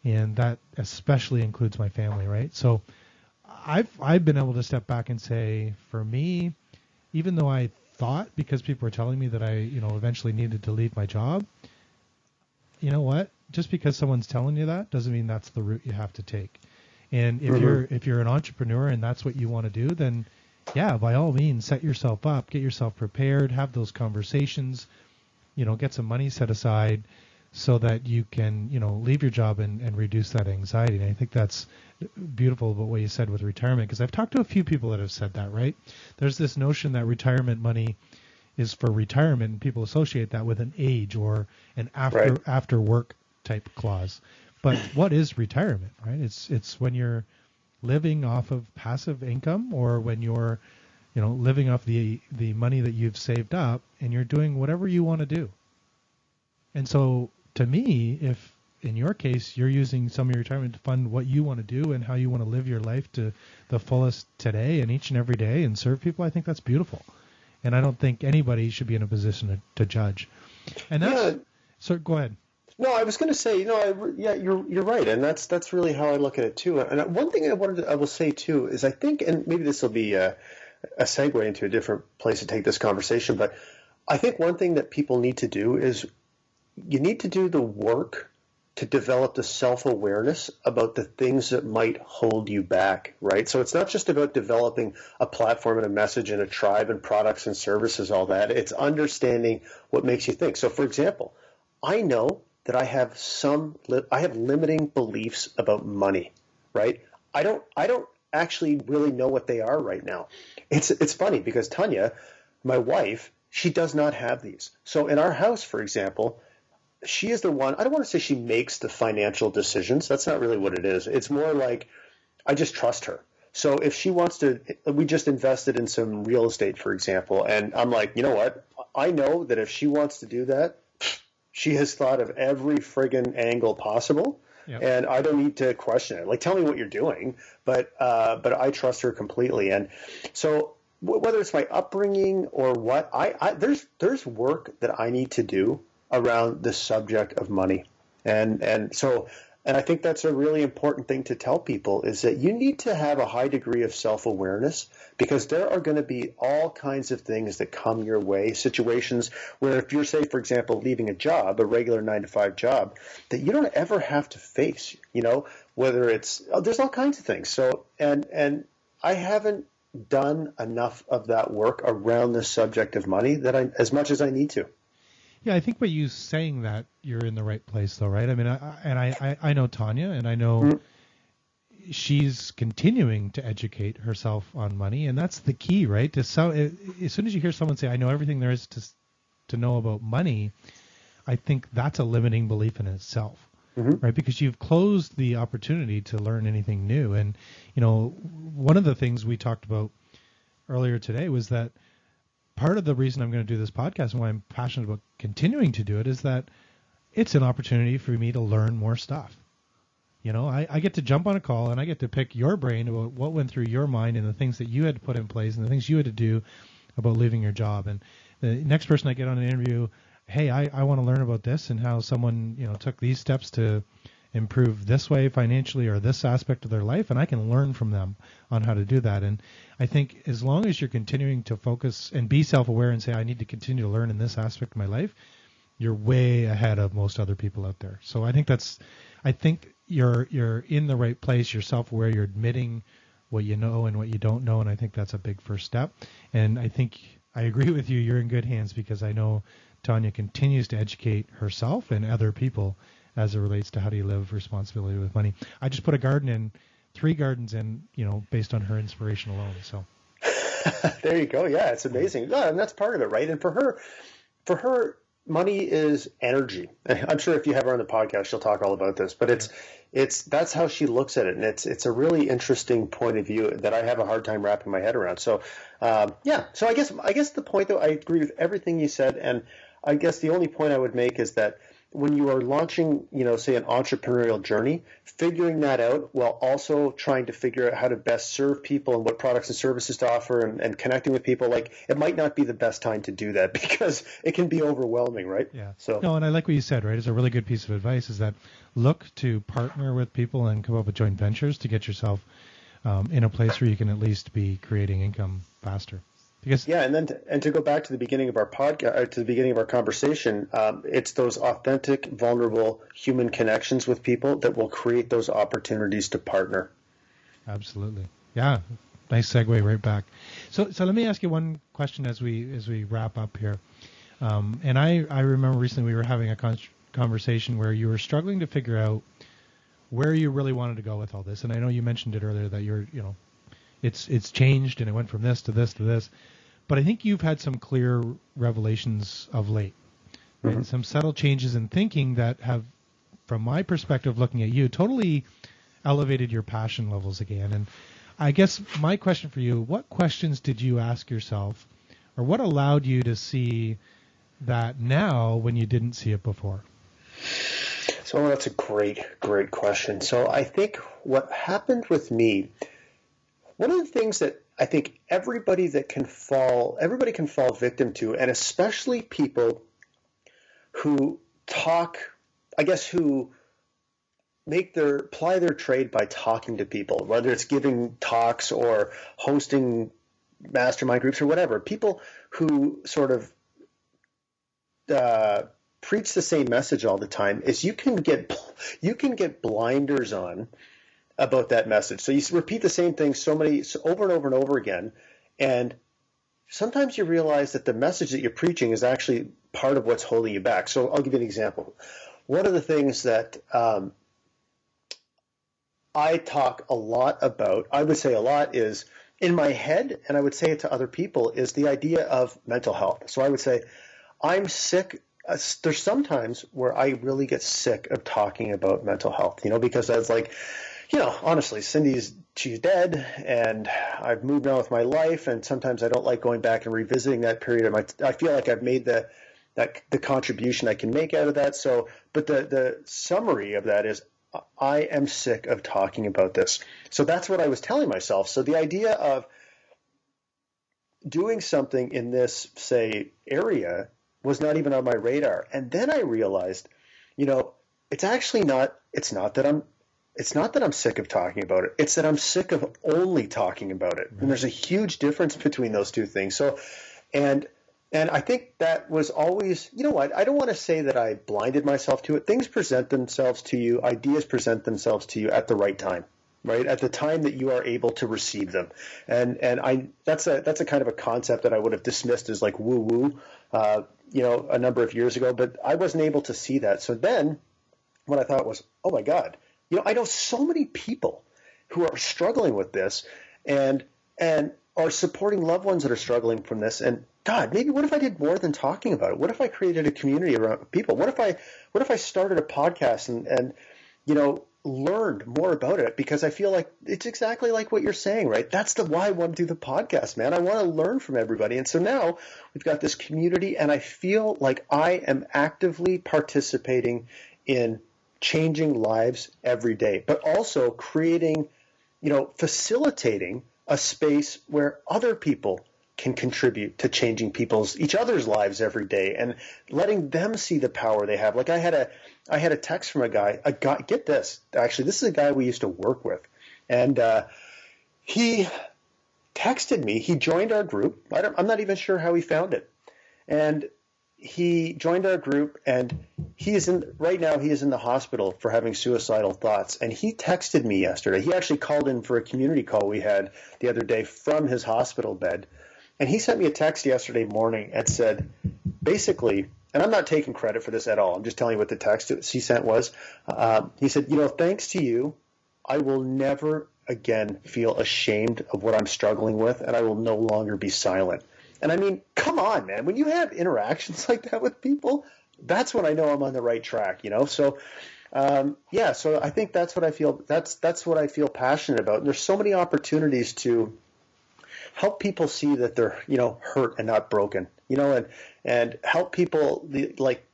And that especially includes my family, right? So I've been able to step back and say, for me, even though I thought, because people were telling me that I, eventually needed to leave my job, you know what? Just because someone's telling you that doesn't mean that's the route you have to take. And if you're an entrepreneur and that's what you want to do, then yeah, by all means, set yourself up, get yourself prepared, have those conversations, get some money set aside so that you can, leave your job and reduce that anxiety. And I think that's beautiful about what you said with retirement, because I've talked to a few people that have said that, right? There's this notion that retirement money is for retirement, and people associate that with an age or an after work type clause. But what is retirement, right? It's when you're living off of passive income, or when you're, living off the money that you've saved up and you're doing whatever you want to do. And so to me, if in your case, you're using some of your retirement to fund what you want to do and how you want to live your life to the fullest today and each and every day and serve people, I think that's beautiful. And I don't think anybody should be in a position to judge. And that's, so go ahead. No, I was going to say, you're right, and that's really how I look at it too. And one thing I will say too is I think, and maybe this will be a segue into a different place to take this conversation, but I think one thing that people need to do is you need to do the work to develop the self-awareness about the things that might hold you back, right? So it's not just about developing a platform and a message and a tribe and products and services, all that. It's understanding what makes you think. So for example, I know that I have limiting beliefs about money, right? I don't actually really know what they are right now. It's funny because Tanya, my wife, she does not have these. So in our house, for example, she is the one, I don't want to say she makes the financial decisions. That's not really what it is. It's more like I just trust her. So if she wants to, we just invested in some real estate, for example, and I'm like, you know what? I know that if she wants to do that, she has thought of every friggin' angle possible, and I don't need to question it. Like, tell me what you're doing, but I trust her completely. And so whether it's my upbringing or what, there's work that I need to do around the subject of money. And I think that's a really important thing to tell people, is that you need to have a high degree of self-awareness, because there are going to be all kinds of things that come your way, situations where if you're, say, for example, leaving a job, a regular 9-to-5 job, that you don't ever have to face, whether it's, there's all kinds of things. So, and I haven't done enough of that work around the subject of money as much as I need to. Yeah, I think by you saying that, you're in the right place, though, right? I mean, I know Tanya, and I know she's continuing to educate herself on money, and that's the key, right? As soon as you hear someone say, "I know everything there is to know about money," I think that's a limiting belief in itself, right? Because you've closed the opportunity to learn anything new. And one of the things we talked about earlier today was that part of the reason I'm going to do this podcast and why I'm passionate about continuing to do it is that it's an opportunity for me to learn more stuff. I get to jump on a call and I get to pick your brain about what went through your mind and the things that you had to put in place and the things you had to do about leaving your job. And the next person I get on an interview, hey, I want to learn about this and how someone, took these steps to improve this way financially or this aspect of their life, and I can learn from them on how to do that. And I think as long as you're continuing to focus and be self-aware and say, I need to continue to learn in this aspect of my life, you're way ahead of most other people out there. So I think you're in the right place. You're self-aware. You're admitting what you know and what you don't know, and I think that's a big first step. And I think I agree with you. You're in good hands because I know Tanya continues to educate herself and other people as it relates to how do you live responsibility with money. I just put 3 gardens in, based on her inspiration alone. So there you go. Yeah, it's amazing. Yeah, and that's part of it, right? And for her, money is energy. I'm sure if you have her on the podcast, she'll talk all about this. But that's how she looks at it, and it's a really interesting point of view that I have a hard time wrapping my head around. So yeah. So I guess the point, though, I agree with everything you said, and I guess the only point I would make is that when you are launching, say an entrepreneurial journey, figuring that out while also trying to figure out how to best serve people and what products and services to offer and connecting with people, like it might not be the best time to do that because it can be overwhelming, right? Yeah. So no, and I like what you said, right? It's a really good piece of advice is that look to partner with people and come up with joint ventures to get yourself in a place where you can at least be creating income faster. Because yeah, and then to go back to the beginning of our podcast, to the beginning of our conversation, it's those authentic, vulnerable human connections with people that will create those opportunities to partner. Absolutely, yeah. Nice segue right back. So let me ask you one question as we wrap up here. And I remember recently we were having a conversation where you were struggling to figure out where you really wanted to go with all this. And I know you mentioned it earlier that it's changed and it went from this to this to this. But I think you've had some clear revelations of late, right? Mm-hmm. Some subtle changes in thinking that have, from my perspective looking at you, totally elevated your passion levels again. And I guess my question for you, what questions did you ask yourself, or what allowed you to see that now when you didn't see it before? So that's a great question. So I think what happened with me, one of the things that I think everybody can fall victim to, and especially people who who ply their trade by talking to people, whether it's giving talks or hosting mastermind groups or whatever, people who sort of preach the same message all the time, is you can get blinders on about that message. So you repeat the same thing over and over and over again, and sometimes you realize that the message that you're preaching is actually part of what's holding you back. So I'll give you an example. One of the things that I talk a lot about, I would say a lot, is in my head, and I would say it to other people, is the idea of mental health. So I would say I'm sick. There's sometimes where I really get sick of talking about mental health, because that's like, honestly, she's dead, and I've moved on with my life, and sometimes I don't like going back and revisiting that period of I feel like I've made the contribution I can make out of that. So, but the summary of that is I am sick of talking about this. So that's what I was telling myself. So the idea of doing something in this, say, area was not even on my radar. And then I realized, it's not that I'm sick of talking about it. It's that I'm sick of only talking about it. Right. And there's a huge difference between those two things. So, and I think that was always, I don't want to say that I blinded myself to it. Things present themselves to you. Ideas present themselves to you at the right time, right? At the time that you are able to receive them. And that's a kind of a concept that I would have dismissed as like woo-woo, a number of years ago, but I wasn't able to see that. So then what I thought was, oh my God, I know so many people who are struggling with this and are supporting loved ones that are struggling from this. And God, maybe what if I did more than talking about it? What if I created a community around people? What if I started a podcast and learned more about it? Because I feel like it's exactly like what you're saying, right? That's why I want to do the podcast, man. I want to learn from everybody. And so now we've got this community, and I feel like I am actively participating in changing lives every day, but also creating, facilitating a space where other people can contribute to changing each other's lives every day and letting them see the power they have. Like I had a text from a guy, get this, actually, this is a guy we used to work with. And he texted me. He joined our group. I'm not even sure how he found it. And he joined our group, and right now he is in the hospital for having suicidal thoughts. And he texted me yesterday. He actually called in for a community call we had the other day from his hospital bed. And he sent me a text yesterday morning and said, basically, and I'm not taking credit for this at all. I'm just telling you what the text he sent was. He said, thanks to you, I will never again feel ashamed of what I'm struggling with, and I will no longer be silent. And I mean, come on, man. When you have interactions like that with people, that's when I know I'm on the right track, So, so I think that's what I feel. That's what I feel passionate about. And there's so many opportunities to help people see that they're, hurt and not broken, and help people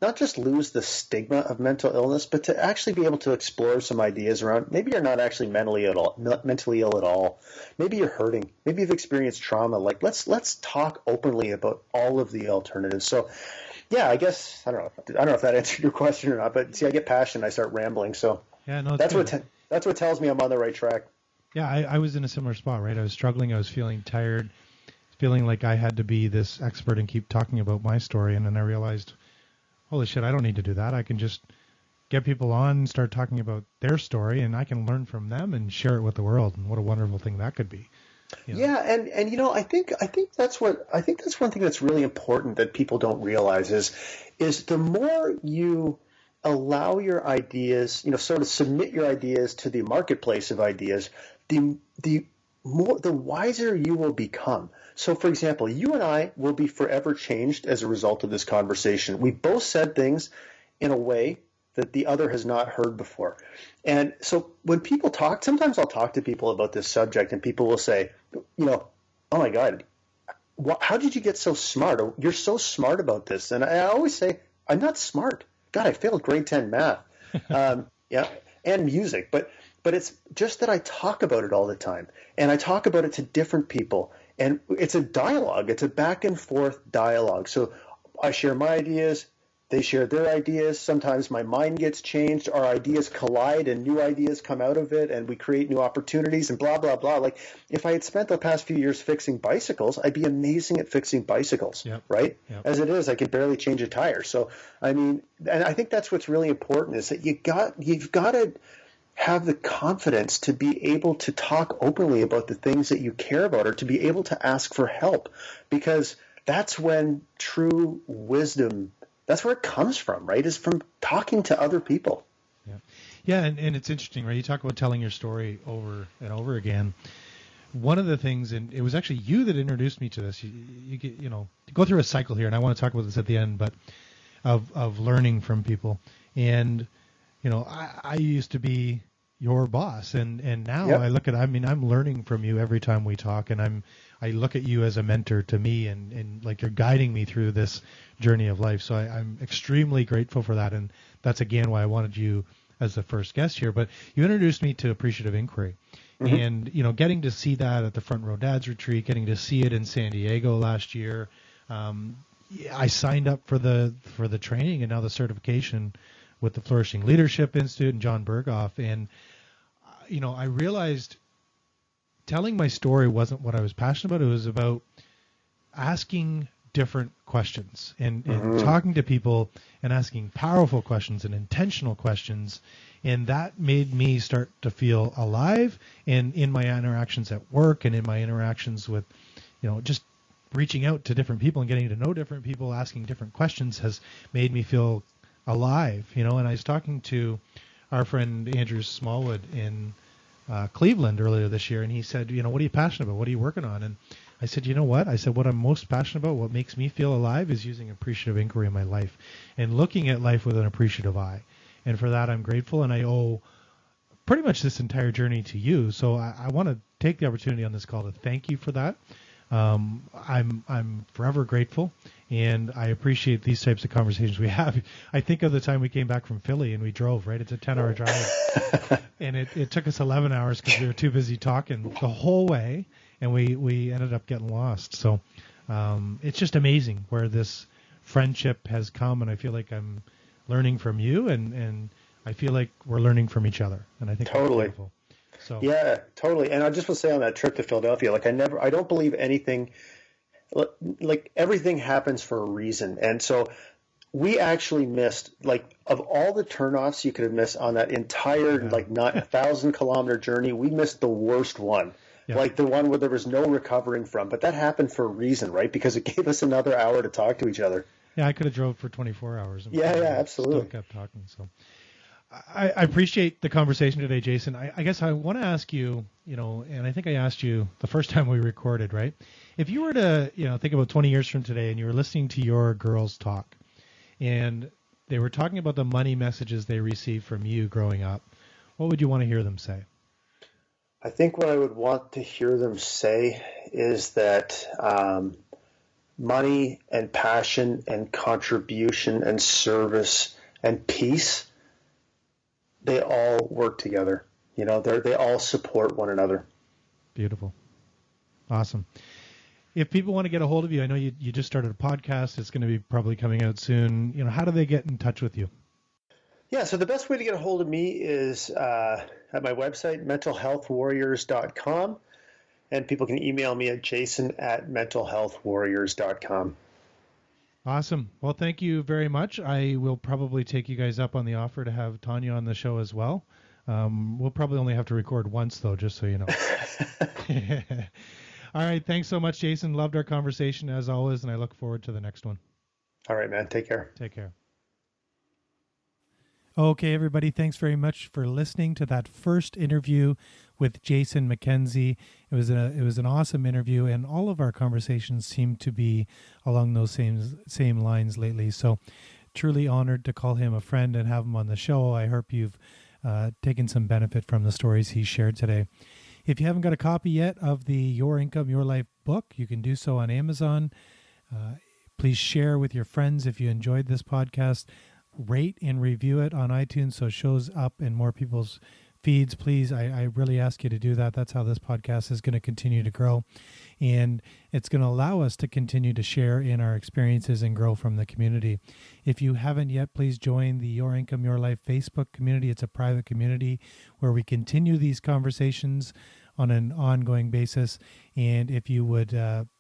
not just lose the stigma of mental illness, but to actually be able to explore some ideas around maybe you're not actually mentally ill at all. Maybe you're hurting. Maybe you've experienced trauma. Like let's talk openly about all of the alternatives. So yeah, I guess I don't know if that answered your question or not, but see, I get passionate, I start rambling. So yeah, no, that's what tells me I'm on the right track. Yeah, I was in a similar spot, right? I was struggling. I was feeling tired, feeling like I had to be this expert and keep talking about my story. And then I realized, holy shit, I don't need to do that. I can just get people on and start talking about their story, and I can learn from them and share it with the world. And what a wonderful thing that could be. Yeah, and I think that's one thing that's really important that people don't realize is the more you allow your ideas, sort of submit your ideas to the marketplace of ideas, the wiser you will become. So, for example, you and I will be forever changed as a result of this conversation. We both said things in a way that the other has not heard before. And so when people talk, sometimes I'll talk to people about this subject and people will say, oh my God, how did you get so smart? You're so smart about this. And I always say, I'm not smart. God, I failed grade 10 math. And music. But it's just that I talk about it all the time. And I talk about it to different people. And it's a dialogue. It's a back and forth dialogue. So I share my ideas. They share their ideas. Sometimes my mind gets changed. Our ideas collide and new ideas come out of it, and we create new opportunities and blah, blah, blah. Like if I had spent the past few years fixing bicycles, I'd be amazing at fixing bicycles, right? Yep. As it is, I could barely change a tire. So, I mean, and I think that's what's really important is that you've got to have the confidence to be able to talk openly about the things that you care about or to be able to ask for help, because that's when true wisdom, that's where it comes from, right? Is from talking to other people. Yeah, and it's interesting, right? You talk about telling your story over and over again. One of the things, and it was actually you that introduced me to this. You get, go through a cycle here, and I want to talk about this at the end, but of learning from people. And I used to be your boss, and now I look at, I'm learning from you every time we talk, and I look at you as a mentor to me, and like you're guiding me through this journey of life. So I'm extremely grateful for that, and that's again why I wanted you as the first guest here. But you introduced me to appreciative inquiry, and getting to see that at the Front Row Dads Retreat, getting to see it in San Diego last year. I signed up for the training and now the certification with the Flourishing Leadership Institute and John Berghoff, and I realized telling my story wasn't what I was passionate about. It was about asking different questions and talking to people and asking powerful questions and intentional questions. And that made me start to feel alive. And in my interactions at work and in my interactions with, just reaching out to different people and getting to know different people, asking different questions has made me feel alive, and I was talking to our friend Andrew Smallwood in Cleveland earlier this year, and he said, what are you passionate about? What are you working on? And I said, what? I said, what I'm most passionate about, what makes me feel alive is using appreciative inquiry in my life and looking at life with an appreciative eye. And for that, I'm grateful, and I owe pretty much this entire journey to you. So I want to take the opportunity on this call to thank you for that. I'm forever grateful, and I appreciate these types of conversations we have. I think of the time we came back from Philly and we drove, right? It's a 10-hour drive, and it took us 11 hours because we were too busy talking the whole way, and we ended up getting lost. So It's just amazing where this friendship has come, and I feel like I'm learning from you, and I feel like we're learning from each other, and I think Totally. that's beautiful. So Yeah, totally. And I just want to say on that trip to Philadelphia, like I don't believe anything, like everything happens for a reason. And so we actually missed, like, of all the turnoffs you could have missed on that entire, like, not 1,000-kilometer journey, we missed the worst one. Yeah. Like the one where there was no recovering from. But that happened for a reason, right? Because it gave us another hour to talk to each other. yeah, I could have drove for 24 hours. And Yeah, still absolutely. kept talking. So I appreciate the conversation today, Jason. I guess I want to ask you, and I think I asked you the first time we recorded, right? If you were to, think about 20 years from today and you were listening to your girls talk, and they were talking about the money messages they received from you growing up, what would you want to hear them say? I think what I would want to hear them say is that money and passion and contribution and service and peace, they all work together. They all support one another. Beautiful. Awesome. If people want to get a hold of you, I know you just started a podcast. It's going to be probably coming out soon. How do they get in touch with you? Yeah, so the best way to get a hold of me is at my website, mentalhealthwarriors.com. And people can email me at jason@mentalhealthwarriors.com. Awesome. Well, thank you very much. I will probably take you guys up on the offer to have Tanya on the show as well. We'll probably only have to record once, though, just so you know. All right. Thanks so much, Jason. Loved our conversation as always, and I look forward to the next one. All right, man. Take care. Take care. Okay, everybody. Thanks very much for listening to that first interview with Jason Mackenzie. It was an awesome interview, and all of our conversations seem to be along those same lines lately. So, truly honored to call him a friend and have him on the show. I hope you've taken some benefit from the stories he shared today. If you haven't got a copy yet of the Your Income, Your Life book, you can do so on Amazon. Please share with your friends if you enjoyed this podcast. Rate and review it on iTunes so it shows up in more people's feeds. Please, I really ask you to do that. That's how this podcast is going to continue to grow. And it's going to allow us to continue to share in our experiences and grow from the community. If you haven't yet, please join the Your Income, Your Life Facebook community. It's a private community where we continue these conversations on an ongoing basis. And if you would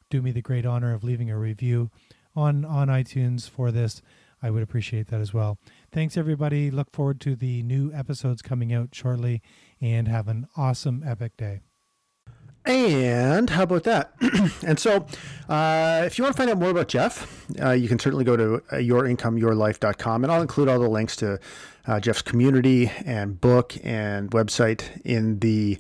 do me the great honor of leaving a review on iTunes for this, I would appreciate that as well. Thanks, everybody. Look forward to the new episodes coming out shortly, and have an awesome, epic day. And how about that? And so if you want to find out more about Jeff, you can certainly go to yourincomeyourlife.com, and I'll include all the links to Jeff's community and book and website in the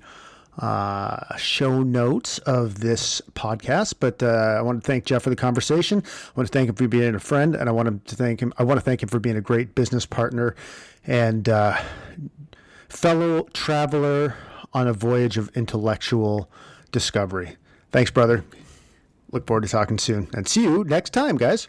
show notes of this podcast. But I want to thank Jeff for the conversation. I want to thank him for being a friend, and I want to thank him for being a great business partner and fellow traveler on a voyage of intellectual discovery. Thanks, brother. Look forward to talking soon, and see you next time, guys.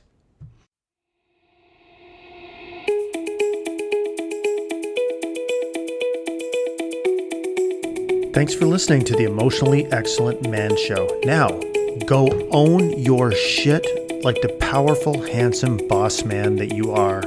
Thanks for listening to the Emotionally Excellent Man Show. Now, go own your shit like the powerful, handsome boss man that you are.